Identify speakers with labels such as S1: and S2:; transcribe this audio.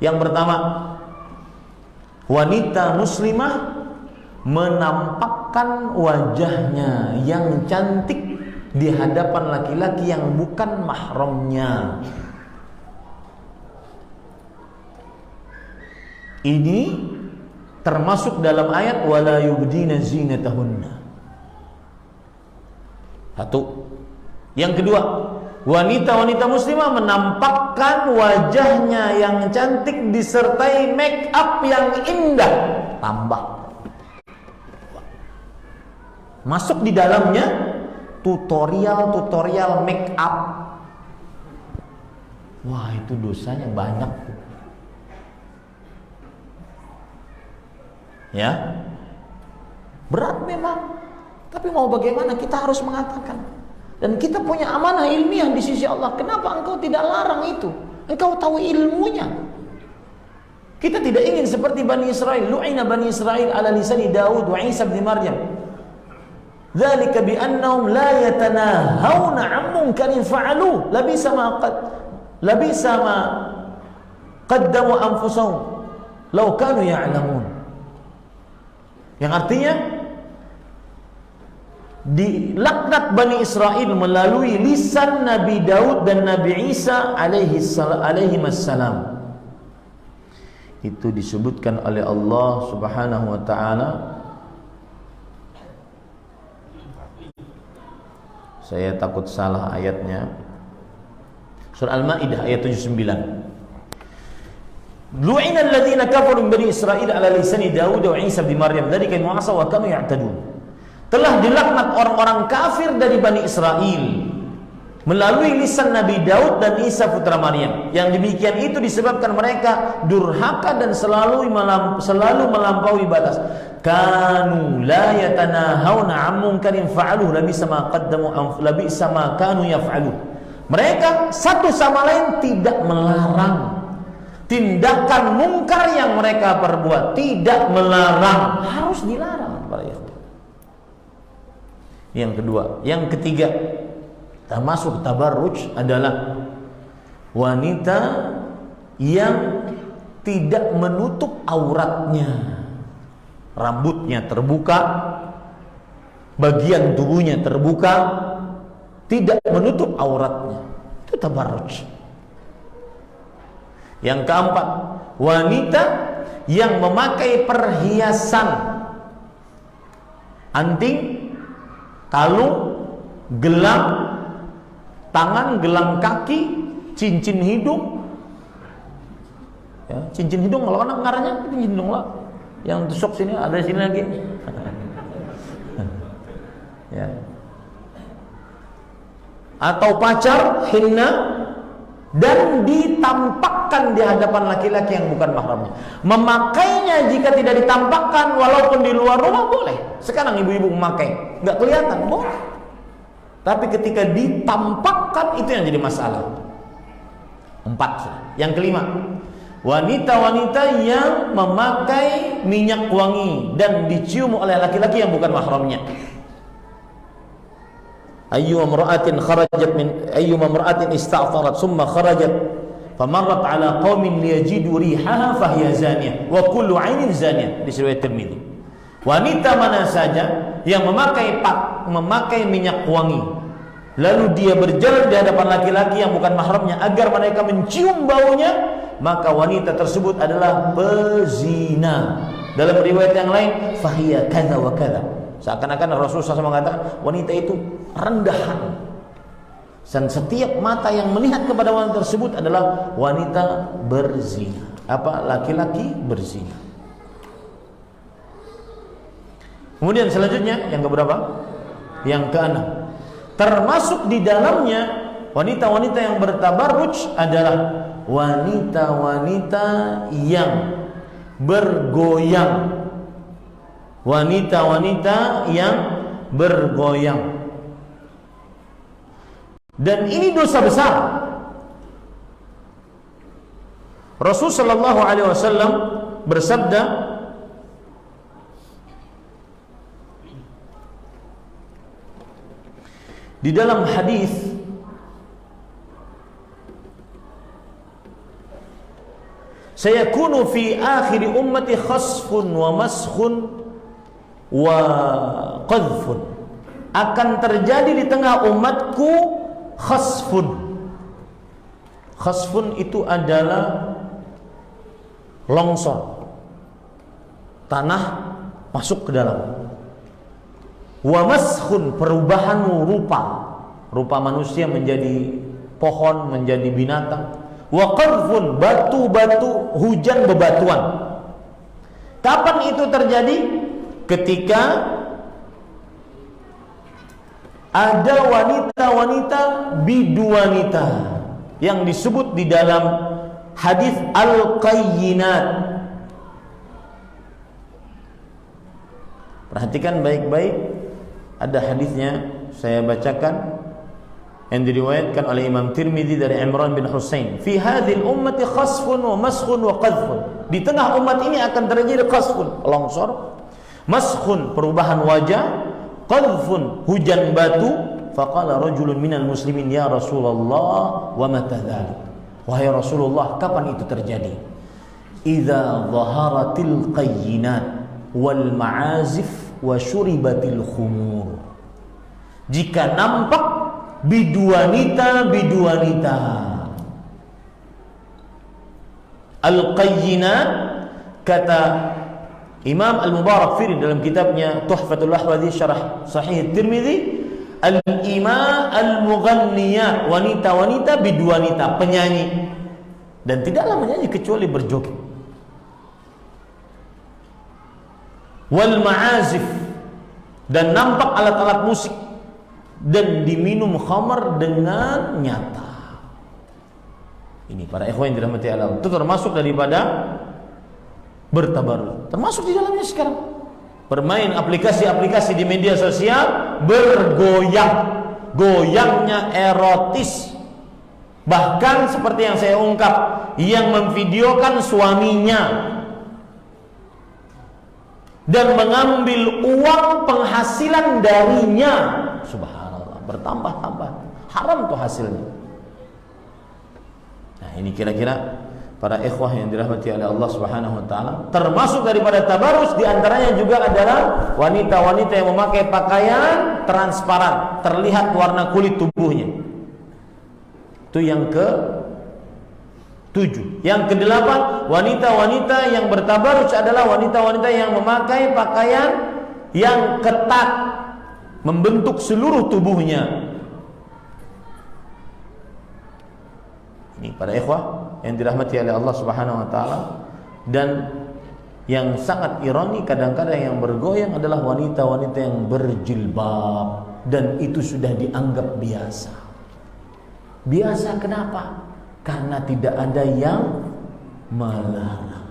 S1: Yang pertama, wanita muslimah menampakkan wajahnya yang cantik di hadapan laki-laki yang bukan mahramnya. Ini termasuk dalam ayat wala yubdina zinatahunna. Satu. Yang kedua, wanita-wanita muslimah menampakkan wajahnya yang cantik disertai make up yang indah. Tambah. Masuk di dalamnya tutorial make up. Wah, itu dosanya banyak. Ya. Berat memang. Tapi mau bagaimana, kita harus mengatakan. Dan kita punya amanah ilmiah di sisi Allah. Kenapa engkau tidak larang itu? Engkau tahu ilmunya. Kita tidak ingin seperti Bani Israel. Lu'ina Bani Israel ala lisani Daud wa Isa bin Maryam. Dzalika bi annahum la yatanahawna 'an munkarin fa'alu. Labisa ma qaddamu anfusahum law kanu ya'lamun. Yang artinya dilaknat Bani Israel melalui lisan Nabi Daud dan Nabi Isa alaihi wassalam. Itu disebutkan oleh Allah Subhanahu wa taala. Saya takut salah ayatnya. Surah Al-Maidah ayat 79. Lu'ina alladziina kafaru min Bani Israil ala lisani Daud wa Isa bin Maryam dzalika bima 'asaw wa kanu ya'tadun. Telah dilaknat orang-orang kafir dari Bani Israel melalui lisan Nabi Daud dan Isa putra Maryam. Yang demikian itu disebabkan mereka durhaka dan selalu melampaui batas. Kanu la yatanahawna 'an munkarin fa'aluhu labisa ma kanu yaf'alu. Mereka satu sama lain tidak melarang tindakan mungkar yang mereka perbuat, tidak melarang, harus dilarang. Yang kedua, yang ketiga, termasuk tabarruj adalah wanita yang tidak menutup auratnya. Rambutnya terbuka, bagian tubuhnya terbuka, tidak menutup auratnya. Itu tabarruj. Yang keempat, wanita yang memakai perhiasan, anting, kalung, gelang tangan, gelang kaki, cincin hidung. Ya, cincin hidung kalau kan ngaranya cincin hidung lah. Yang tusuk sini ada sini lagi. Ya. Atau pacar, henna, dan ditampakkan di hadapan laki-laki yang bukan mahramnya. Memakainya jika tidak ditampakkan walaupun di luar rumah boleh. Sekarang ibu-ibu memakai, nggak kelihatan, boleh. Tapi ketika ditampakkan itu yang jadi masalah. 4. Yang kelima, wanita-wanita yang memakai minyak wangi dan dicium oleh laki-laki yang bukan mahramnya. Ayyuma imra'atin ista'tarat summa kharajat famarrat 'ala qaumin liyajidu rihaha fahiya zaniyah wa kullu 'ainin zaniyah, di riwayat Tirmidzi. Wanita mana saja yang memakai minyak wangi lalu dia berjalan di hadapan laki-laki yang bukan mahramnya agar mereka mencium baunya, maka wanita tersebut adalah pezina. Dalam riwayat yang lain fahiya kadza wa kadza. Seakan-akan Rasulullah SAW mengatakan wanita itu rendahan. Dan setiap mata yang melihat kepada wanita tersebut adalah wanita berzina. Laki-laki berzina. Kemudian selanjutnya yang keberapa? Yang keenam. Termasuk di dalamnya wanita-wanita yang bertabarruj adalah wanita-wanita yang bergoyang. Wanita-wanita yang bergoyang. Dan ini dosa besar. Rasul sallallahu alaihi wasallam bersabda, di dalam hadis sayakunu fi akhir ummati khasfun wa maskhun wa qadhfun. Akan terjadi di tengah umatku khasfun. Khasfun itu adalah longsor, tanah masuk ke dalam. Wa maskhun, perubahan rupa manusia menjadi pohon, menjadi binatang. Wa qadhfun, batu-batu, hujan bebatuan. Kapan itu terjadi? Ketika ada wanita-wanita biduanita yang disebut di dalam hadis al-qayyinat. Perhatikan baik-baik, ada hadisnya saya bacakan yang diriwayatkan oleh Imam Tirmidzi dari Imran bin Husain. Fi hadhil ummati khasfun wa maskhun wa qadhfun. Di tengah umat ini akan terjadi khasfun, longsor, maskhun, perubahan wajah, qadhfun, hujan batu. Faqala rajulun minal muslimin, ya Rasulullah, wa mata dzalik? Wahai Rasulullah, kapan itu terjadi? Idza dhaharatil qayyinat wal ma'azif wa syuribatil khumur. Jika nampak biduanita. Al-qayyinat, kata Imam Al-Mubarakfuri dalam kitabnya Tuhfatul Ahwadhi Syarah Sahih Tirmidzi, al-ima al-mughanniyat, wanita-wanita biduanita, penyanyi, dan tidaklah menyanyi kecuali berjoget. Wal ma'azif, dan nampak alat-alat musik, dan diminum khamar dengan nyata. Ini para ikhwan yang dirahmati Allah, itu termasuk daripada bertabarruj, termasuk di dalamnya sekarang bermain aplikasi-aplikasi di media sosial, goyangnya erotis, bahkan seperti yang saya ungkap, yang memvideokan suaminya dan mengambil uang penghasilan darinya. Subhanallah, bertambah-tambah, haram tuh hasilnya. Nah, ini kira-kira para ikhwah yang dirahmati oleh Allah Subhanahu wa taala, termasuk daripada tabarus di antaranya juga adalah wanita-wanita yang memakai pakaian transparan, terlihat warna kulit tubuhnya. Itu yang ke-7. Yang ke-8, wanita-wanita yang bertabarus adalah wanita-wanita yang memakai pakaian yang ketat, membentuk seluruh tubuhnya. Ini para ikhwah yang dirahmati oleh Allah Subhanahu wa taala. Dan yang sangat ironi, kadang-kadang yang bergoyang adalah wanita-wanita yang berjilbab, dan itu sudah dianggap biasa. Biasa kenapa? Karena tidak ada yang melarang.